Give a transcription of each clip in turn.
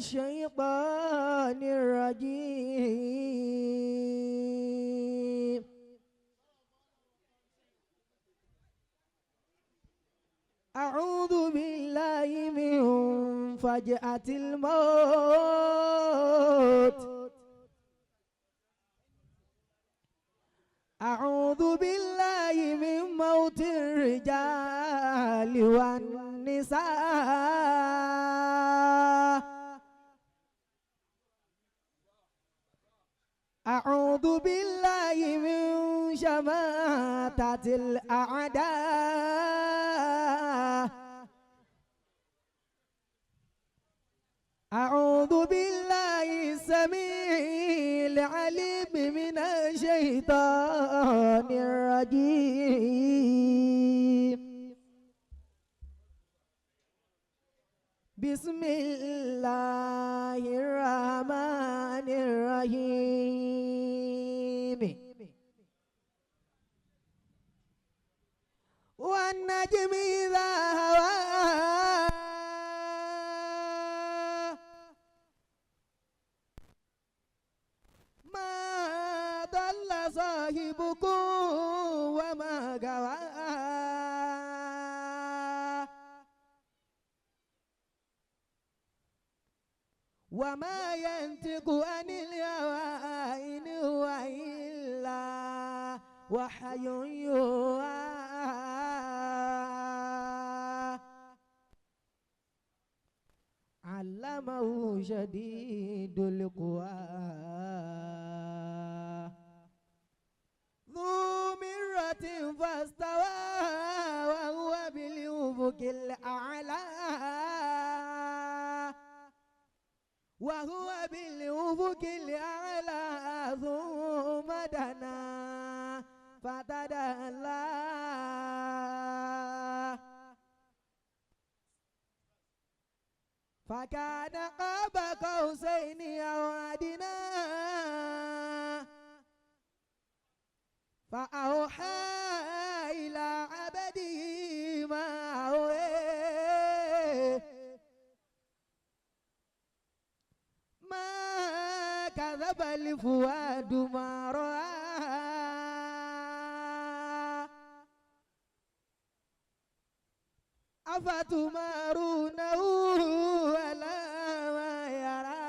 الشيطان الرجيم. أعوذ بالله من فجأة الموت. أعوذ بالله من موت الرجال والنساء. أعوذ بالله من شماتة الأعداء. أعوذ بالله السميع العليم من الشيطان الرجيم. بسم الله الرحمن الرحيم. والنجم إذا هوى ما ضل صاحبكم وما غوى وما ينطق عن الهوى إن هو إلا وحي يوحى. علمه شديد القوى ذو مرة فاستوى وهو بالأفق الأعلى وهو بالأفق الأعلى ثم دنا فتدلى فكان قاب قوسين أو أدنى فأوحى إلى عبده ما أوحى ما كذب الفؤاد ما رأى أفتمارونه على ما يرى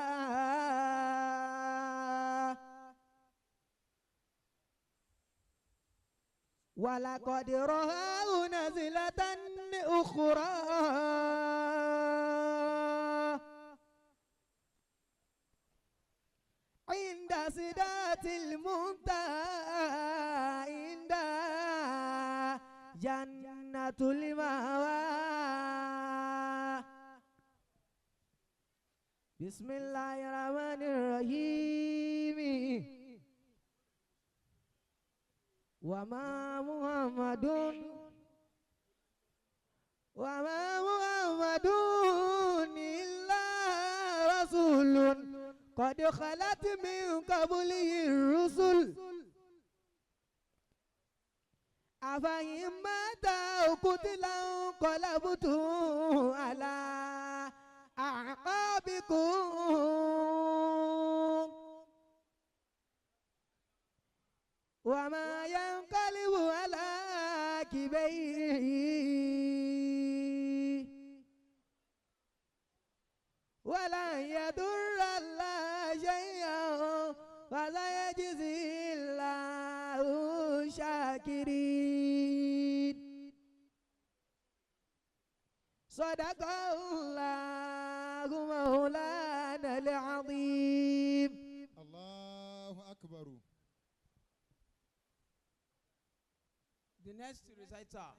ولقد رآه نزلة أخرى عند سدرة المنتهى عند جنة المأوى. بسم الله الرحمن الرحيم. وما محمد إلا رسول قد خلت من قبله الرسل أفإن مات أو قتل انقلبتم على أعقابكم وما ينقلب على عقبيه ولن يضر الله شيئا وسيجزي الله الشاكرين. صدق الله مولانا العظيم. الله أكبر. The next reciter.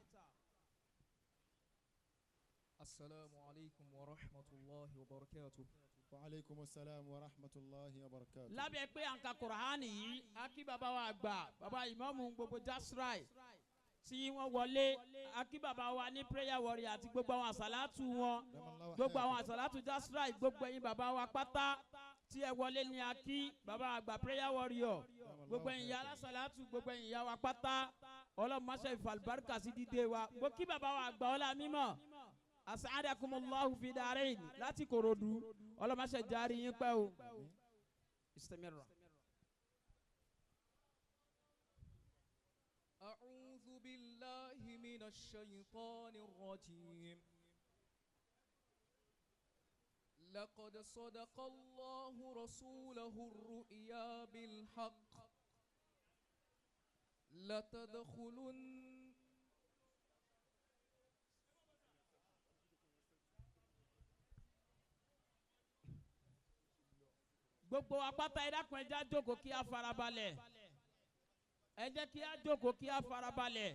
السلام عليكم ورحمة الله وبركاته. وعليكم السلام ورحمة الله وبركاته. lábẹ́ pé à ń ka Kùránì yìí a kí bàbá wa àgbà bàbá ìmáàmù gbogbo Jasrai tí wọ́n wọlé a kí bàbá wa ní prayer warrior àti gbogbo àwọn àsàlátù wọn gbogbo àwọn àsàlátù Jasrai gbogbo ẹ̀yin bàbá wa pátá tí ẹ wọlé ní a kí bàbá àgbà prayer warrior gbogbo ẹ̀yin ìyá alásàlátù gbogbo ẹ̀yin ìyá wa pátá Ọlọ́run má ṣe ìfàlùbáríkà sí dídé wa mo kí bàbá wa àgbà ọlá mímọ́ as'adakumullahu fi darain láti Kòròdú ọlọ́mọṣẹ́ járí yín pẹ́ o. istamirra. أعوذ بالله من الشيطان الرجيم. لقد صدق الله رسوله الرؤيا بالحق لتدخلن gbogbo apáta ẹ dákun ẹ já jókòó kí a farabalẹ̀ ẹ jẹ́ kí a jókòó kí a farabalẹ̀.